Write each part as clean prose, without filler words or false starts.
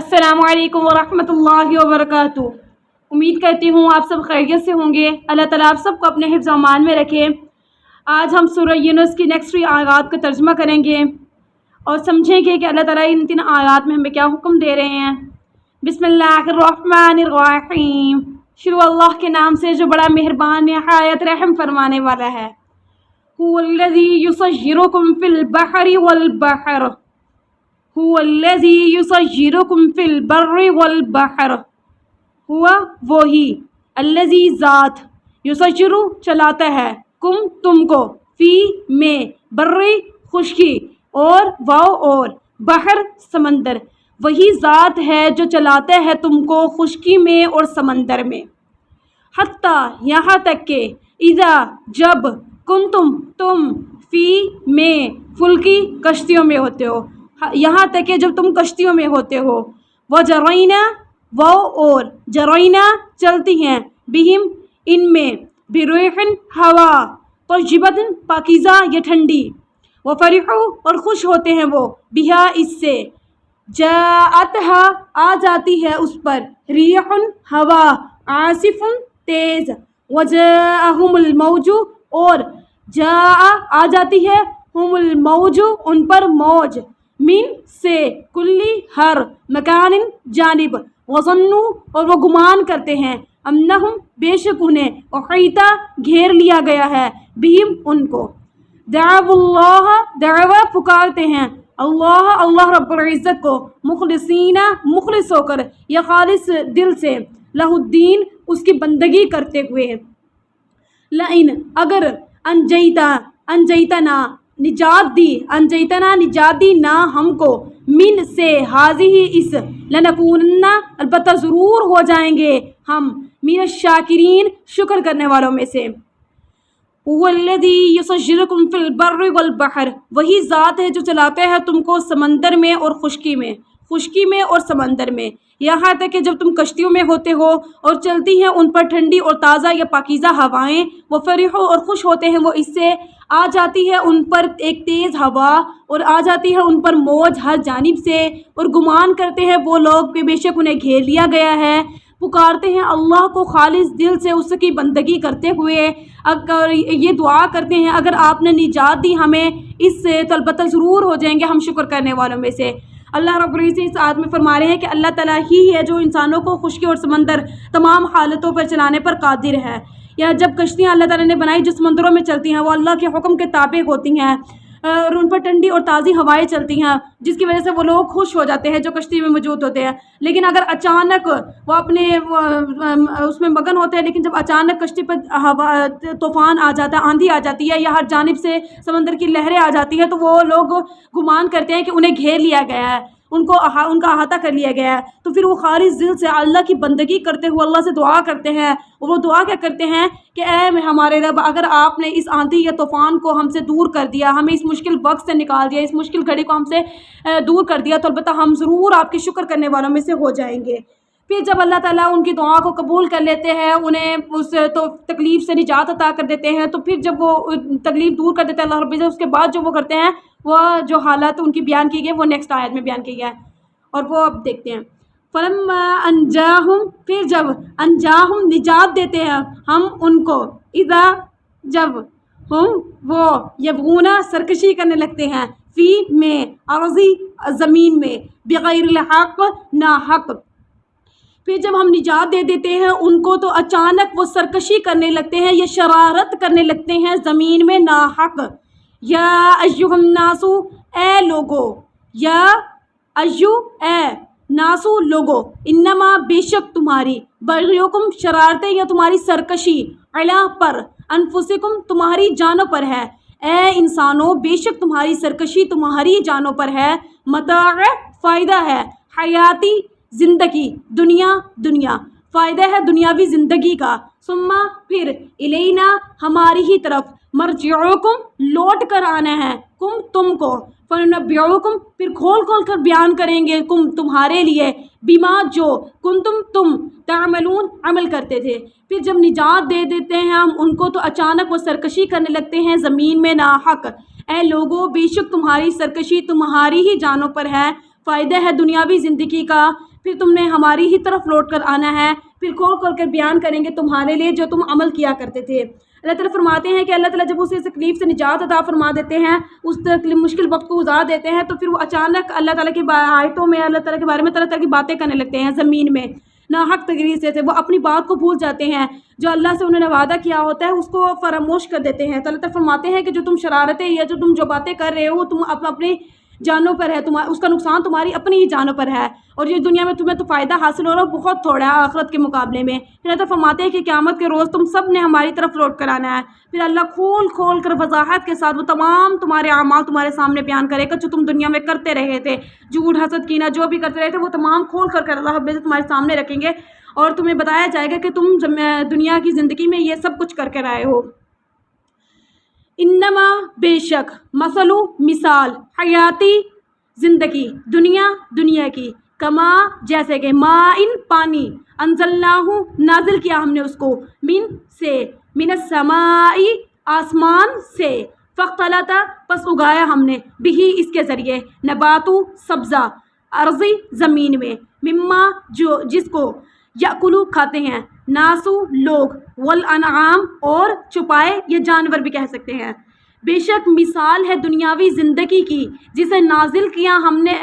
السلام علیکم ورحمۃ اللہ وبرکاتہ۔ امید کرتی ہوں آپ سب خیریت سے ہوں گے۔ اللہ تعالیٰ آپ سب کو اپنے حفظ و امان میں رکھے۔ آج ہم سورہ یونس کی نیکسٹ 3 آیات کا ترجمہ کریں گے اور سمجھیں گے کہ اللہ تعالیٰ ان 3 آیات میں ہمیں کیا حکم دے رہے ہیں۔ بسم اللہ الرحمن الرحیم۔ شروع اللہ کے نام سے جو بڑا مہربان نہایت رحم فرمانے والا ہے۔ هو الذی یصیرکم فی البحر والبحر، هو الذی یصیرکم فی البر والبحر، ہوا وہی، الذی ذات، یصیر چلاتا ہے، کم تم کو، فی میں، بر خشکی، اور واو اور، بحر سمندر، وہی ذات ہے جو چلاتا ہے تم کو خشکی میں اور سمندر میں۔ حتیٰ یہاں تک کہ، اذا جب، کنتم تم، فی میں، فلکی کشتیوں میں ہوتے ہو، یہاں تک کہ جب تم کشتیوں میں ہوتے ہو، وجرینا وہ اور، جرینا چلتی ہیں، بہم ان میں، بریح ہوا، طیبۃ پاکیزہ یا ٹھنڈی، وفرحوا اور خوش ہوتے ہیں وہ، بہا اس سے، جاءتھا آ جاتی ہے اس پر، ریح ہوا، عاصف تیز، وجاءہم الموج اور جاء آ جاتی ہے، ہم الموج ان پر موج، من سے، کلی ہر، مکان جانب، وظنوا اور وہ گمان کرتے ہیں، انہم بے شک انہیں، احیطا گھیر لیا گیا ہے، بہم ان کو، دعوا اللہ دعوا پکارتے ہیں، اللہ رب العزت کو، مخلصین مخلص ہو کر یا خالص دل سے، لہ الدین اس کی بندگی کرتے ہوئے، لئن اگر انجیتنا نجات دی، انجیتنا نجات دی نہ ہم کو، من سے ہی اس، لنکونن البتہ ضرور ہو جائیں گے ہم، من الشاکرین شکر کرنے والوں میں سے۔ هو الذی یصیرکم فی البر والبحر، وہی ذات ہے جو چلاتا ہے تم کو سمندر میں اور خشکی میں اور سمندر میں، یہاں تک کہ جب تم کشتیوں میں ہوتے ہو اور چلتی ہیں ان پر ٹھنڈی اور تازہ یا پاکیزہ ہوائیں، وہ فرحوا اور خوش ہوتے ہیں وہ اس سے، آ جاتی ہے ان پر ایک تیز ہوا اور آ جاتی ہے ان پر موج ہر جانب سے، اور گمان کرتے ہیں وہ لوگ کہ بے شک انہیں گھیر لیا گیا ہے، پکارتے ہیں اللہ کو خالص دل سے اس کی بندگی کرتے ہوئے، اگر یہ دعا کرتے ہیں اگر آپ نے نجات دی ہمیں اس سے تو البتہ ضرور ہو جائیں گے ہم شکر کرنے والوں میں سے۔ اللہ رب العزت اس آیت میں فرما رہے ہیں کہ اللہ تعالیٰ ہی ہے جو انسانوں کو خشکی اور سمندر تمام حالتوں پر چلانے پر قادر ہے۔ یا جب کشتیاں اللہ تعالیٰ نے بنائی جو سمندروں میں چلتی ہیں وہ اللہ کے حکم کے تابع ہوتی ہیں اور ان پر ٹھنڈی اور تازی ہوائیں چلتی ہیں جس کی وجہ سے وہ لوگ خوش ہو جاتے ہیں جو کشتی میں موجود ہوتے ہیں، لیکن اگر اچانک وہ اپنے اس میں مگن ہوتے ہیں، لیکن جب اچانک کشتی پر طوفان آ جاتا ہے، آندھی آ جاتی ہے یا ہر جانب سے سمندر کی لہریں آ جاتی ہیں تو وہ لوگ گمان کرتے ہیں کہ انہیں گھیر لیا گیا ہے، ان کا احاطہ کر لیا گیا ہے، تو پھر وہ خالص دل سے اللہ کی بندگی کرتے ہوئے اللہ سے دعا کرتے ہیں، اور وہ دعا کیا کرتے ہیں کہ اے ہمارے رب اگر آپ نے اس آندھی یا طوفان کو ہم سے دور کر دیا، ہمیں اس مشکل وقت سے نکال دیا، اس مشکل گھڑی کو ہم سے دور کر دیا تو البتہ ہم ضرور آپ کے شکر کرنے والوں میں سے ہو جائیں گے۔ پھر جب اللہ تعالیٰ ان کی دعا کو قبول کر لیتے ہیں، انہیں اس تکلیف سے نجات عطا کر دیتے ہیں، تو پھر جب وہ تکلیف دور کر دیتے ہیں اللہ رب العزت، اس کے بعد جو وہ کرتے ہیں وہ جو حالات ان کی بیان کی گئی وہ نیکسٹ آیت میں بیان کی گیا ہے، اور وہ اب دیکھتے ہیں۔ فلما انجاہم، پھر جب انجاہم نجات دیتے ہیں ہم ان کو، اذا جب، ہم وہ، یبغون سرکشی کرنے لگتے ہیں، فی میں، ارضی زمین میں، بغیر الحق ناحق، پھر جب ہم نجات دے دیتے ہیں ان کو تو اچانک وہ سرکشی کرنے لگتے ہیں یا شرارت کرنے لگتے ہیں زمین میں ناحق۔ یا ایھا الناس، اے لوگو، یا ایھا اے ناسو لوگو، انما بے شک تمہاری، بغیکم شرارتیں یا تمہاری سرکشی، علی پر، انفسکم تمہاری جانوں پر ہے، اے انسانوں بے شک تمہاری سرکشی تمہاری جانوں پر ہے، متاع فائدہ ہے، حیاتی زندگی، دنیا فائدہ ہے دنیاوی زندگی کا، ثم پھر، الینا ہماری ہی طرف، مرجعکم لوٹ کر آنا ہے، کم تم کو، فننبئکم پھر کھول کر بیان کریں گے کم تمہارے لیے، بما جو، کنتم تم، تعملون عمل کرتے تھے۔ پھر جب نجات دے دیتے ہیں ہم ان کو تو اچانک وہ سرکشی کرنے لگتے ہیں زمین میں ناحق، اے لوگو بے شک تمہاری سرکشی تمہاری ہی جانوں پر ہے، فائدہ ہے دنیاوی زندگی کا، फिर तुमने हमारी ही तरफ लौट कर आना है, फिर खोल खोल कर बयान करेंगे तुम्हारे लिए जो तुम अमल किया करते थे। अल्लाह ताला फरमाते हैं कि अल्लाह ताला जब उसे तकलीफ़ से निजात अता फरमा देते हैं, उस मुश्किल वक्त को गुजार देते हैं, तो फिर वो अचानक अल्लाह ताला की आयतों में अल्लाह ताला के बारे में तरह तरह की बातें करने लगते हैं ज़मीन में नाहक तरीके से। वो अपनी बात को भूल जाते हैं, जो अल्लाह से उन्होंने वादा किया होता है उसको फरामोश कर देते हैं। तो अल्लाह ताला फरमाते हैं कि जो तुम शरारतें या जो तुम बातें कर रहे हो, तुम अपनी जानों पर है, उसका नुकसान तुम्हारी अपनी ही जानों पर है, और ये दुनिया में तुम्हें तो फ़ायदा हासिल हो रहा है बहुत थोड़ा है आखिरत के मुकाबले में। फिर अल्लाह फरमाते हैं कि क़यामत के रोज़ तुम सब ने हमारी तरफ लौट कर आना है। फिर अल्लाह खोल खोल कर वजाहत के साथ वो तमाम तुम्हारे अमाल तुम्हारे सामने बयान करेगा जो तुम दुनिया में करते रहे थे, झूठ हसद कीना जो भी करते रहे थे, वो तमाम खोल कर अल्लाह रब्बुल इज़्ज़त तुम्हारे सामने रखेंगे, और तुम्हें बताया जाएगा कि तुम दुनिया की ज़िंदगी में ये सब कुछ करके आए हो। इन्नमा बेशक, मसलु मिसाल, हयाती ज़िंदगी, दुनिया की, कमा जैसे कि, मा इन पानी, अंजलनाहु नाजिल किया हमने उसको, मिन से, मिनस समाई आसमान से, फ़ख्तलता पस उगाया हमने, बिही इसके ज़रिए, नबातु सब्ज़ा अर्ज़ी ज़मीन में, मिम्मा जो जिसको, याकुलू खाते हैं, नासु लोग, वल अनआम और छुपाए ये जानवर भी कह सकते हैं। बेशक मिसाल है दुनियावी ज़िंदगी की जिसे नाजिल किया हमने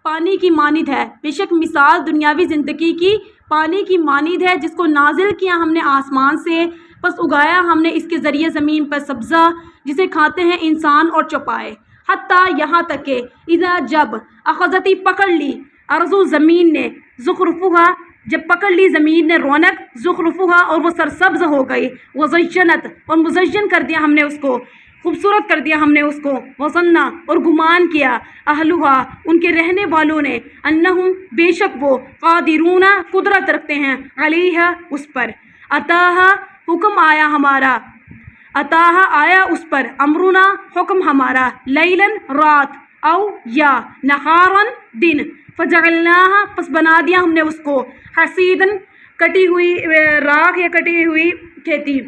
पानी की मानिद है। बेशक मिसाल दुनियावी ज़िंदगी की पानी की मानिद है जिसको नाजिल किया हमने आसमान से, बस उगाया हमने इसके ज़रिए ज़मीन पर सब्ज़ा जिसे खाते हैं इंसान और चौपाए। हत्ता यहाँ तक के इज़ा जब अखज़ती पकड़ ली अर्ज़ु ज़मीन ने, ज़ुख़रुफ़ुहा जब पकड़ ली ज़मीन ने रौनक, ज़ुख़रुफ़ुहा और वो सरसब्ज़ हो गई, वज़य्यनत और मुज़य्यन कर दिया हमने उसको, खूबसूरत कर दिया हमने उसको, वज़न्ना और गुमान किया, अहलुहा उनके रहने वालों ने, अन्नहुम बेशक वो, क़ादिरूना कुदरत रखते हैं, अलैहा उस पर, अताहा हुक्म आया हमारा, अताहा आया उस पर, अमरुना हुक्म हमारा, लैलन रात, औ या नहारन दिन, फजअलनाहा पस बना दिया हमने उसको, हसीदन कटी हुई राख या कटी हुई खेती,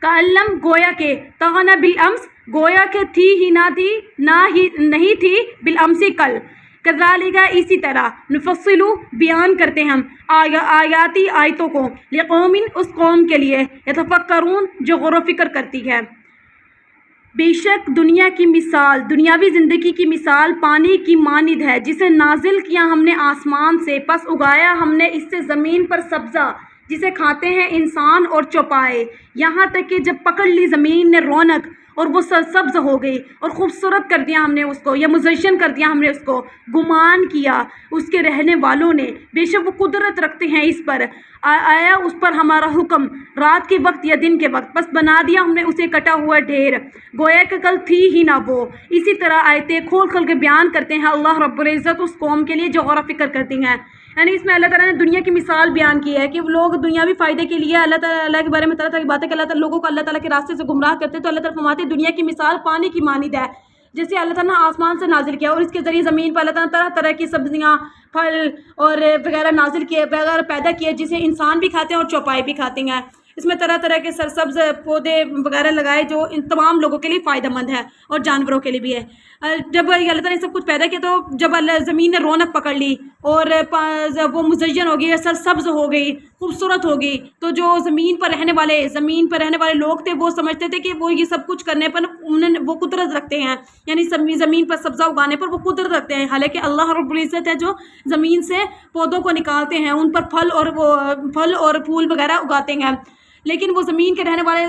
काल्लम गोया के, तगना बिल अम्स गोया के थी ही ना थी नहीं थी बिल अम्सी कल, कज़ालिका इसी तरह, नुफ़स्सिलु बयान करते हम आयाती आयतों को, लिक़ौमिन उस कौम के लिए, यतफ़क्करून जो गौर व फ़िक्र करती है। बेशक दुनिया की मिसाल, दुनियावी ज़िंदगी की मिसाल पानी की मानिद है जिसे नाजिल किया हमने आसमान से, पस उगाया हमने इससे ज़मीन पर सब्ज़ा जिसे खाते हैं इंसान और चौपाए, यहाँ तक कि जब पकड़ ली ज़मीन ने रौनक और वो सरसब्ज़ हो गई और ख़ूबसूरत कर दिया हमने उसको, या मुज़य्यन कर दिया हमने उसको, गुमान किया उसके रहने वालों ने, बेशक वो कुदरत रखते हैं इस पर, आया उस पर हमारा हुक्म रात के वक्त या दिन के वक्त, बस बना दिया हमने उसे कटा हुआ ढेर, गोया कि कल थी ही ना वो। इसी तरह आयतें खोल खोल के बयान करते हैं अल्लाह रब्बुल इज़्ज़त उस कौम के लिए जो गौर व फ़िक्र करती हैं। यानी इसमें अल्लाह ताला ने दुनिया की मिसाल बयान की है कि लोग दुनियावी फ़ायदे के लिए अल्लाह के बारे में तरह तरह की बातें, अल्लाह ताला लोगों को अल्लाह ताला के रास्ते से गुमराह करते, तो अल्लाह ताला फरमाते दुनिया की मिसाल पानी की मानिद है जैसे अल्लाह ताला ने आसमान से नाजिल किया और इसके ज़रिए ज़मीन पर अल्लाह ताला तरह तरह की सब्ज़ियाँ, फल और वगैरह नाजिल किए, वगैरह पैदा किए जिसे इंसान भी खाते हैं और चौपाई भी खाते हैं। इसमें तरह तरह के सरसब्ज़ पौधे वगैरह लगाए जो इन तमाम लोगों के लिए फ़ायदेमंद है और जानवरों के लिए भी है। जब अल्लाह ताला ने सब कुछ पैदा किया तो जब ज़मीन ने रौनक पकड़ ली और वो मुज़य्यन हो गई, सरसब्ज़ हो गई, खूबसूरत हो गई, तो जो ज़मीन पर रहने वाले लोग थे वो समझते थे कि वो ये सब कुछ करने पर उन्हें वो कुदरत रखते हैं, यानी ज़मीन पर सब्ज़ा उगाने पर वो कुदरत रखते हैं। हालांकि अल्लाह रब्बुल इज़्ज़त है जो ज़मीन से पौधों को निकालते हैं, उन पर फल और फूल वगैरह उगाते हैं, लेकिन वो ज़मीन के रहने वाले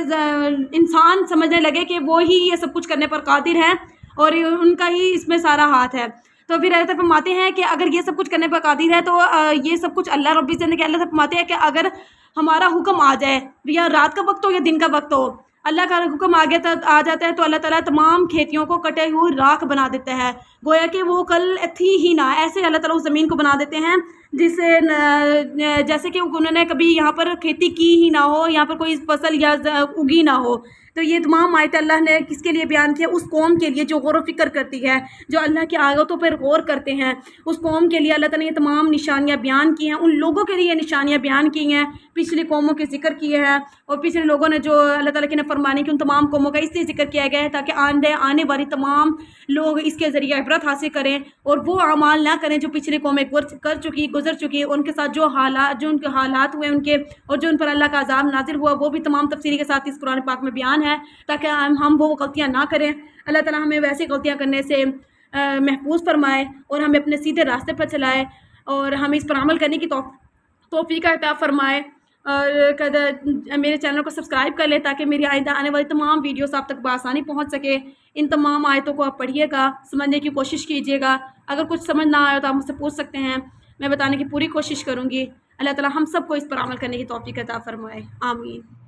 इंसान समझने लगे कि वो ही ये सब कुछ करने पर कादिर हैं और उनका ही इसमें सारा हाथ है। तो फिर अल्लाह फरमाते हैं कि अगर ये सब कुछ करने पर कादिर है तो ये सब कुछ अल्लाह रब्बुल इज़्ज़त के अल्लाह फरमाते हैं कि अगर हमारा हुक्म आ जाए, या रात का वक्त हो या दिन का वक्त हो, अल्लाह का हुक्म आ जाता है तो अल्लाह ताला तमाम खेतियों को कटे हुए राख बना देता है, गोया कि वो कल थी ही ना। ऐसे अल्लाह ताला उस ज़मीन को बना देते हैं जिससे जैसे कि उन्होंने कभी यहाँ पर खेती की ही ना हो, यहाँ पर कोई फसल या उगी ना हो। तो ये तमाम आयत अल्लाह ने किसके लिए बयान किया? उस कौम के लिए जो गौर व फ़िक्र करती है, जो अल्लाह की आयतों पर गौर करते हैं, उस कौम के लिए अल्लाह ताला ने ये तमाम निशानियाँ बयान की हैं। उन लोगों के लिए निशानियाँ बयान की हैं, पिछली कौमों के जिक्र किए हैं और पिछले लोगों ने जो अल्लाह ताला की नाफरमानी की उन तमाम कौमों का इसलिए जिक्र किया गया है ताकि आने वाली तमाम लोग इसके ज़रिए इबरत हासिल करें और वो अमाल ना करें जो पिछली कौमें कर चुकी, گزر چکی ان کے ساتھ جو ان کے حالات ہوئے ان کے اور جو ان پر اللہ کا عذاب نازل ہوا وہ بھی تمام تفصیلی کے ساتھ اس قرآن پاک میں بیان ہے، تاکہ ہم وہ غلطیاں نہ کریں۔ اللہ تعالیٰ ہمیں ویسی غلطیاں کرنے سے محفوظ فرمائے اور ہمیں اپنے سیدھے راستے پر چلائے اور ہمیں اس پر عمل کرنے کی توفیق عطا فرمائے۔ اور میرے چینل کو سبسکرائب کر لیں تاکہ میری آئندہ آنے والی تمام ویڈیوز آپ تک بآسانی پہنچ سکے۔ ان تمام آیتوں کو آپ پڑھیے گا، سمجھنے کی کوشش کیجیے گا۔ اگر کچھ سمجھ نہ آئے تو آپ مجھ سے پوچھ سکتے ہیں، میں بتانے کی پوری کوشش کروں گی۔ اللہ تعالیٰ ہم سب کو اس پر عمل کرنے کی توفیق عطا فرمائے، آمین۔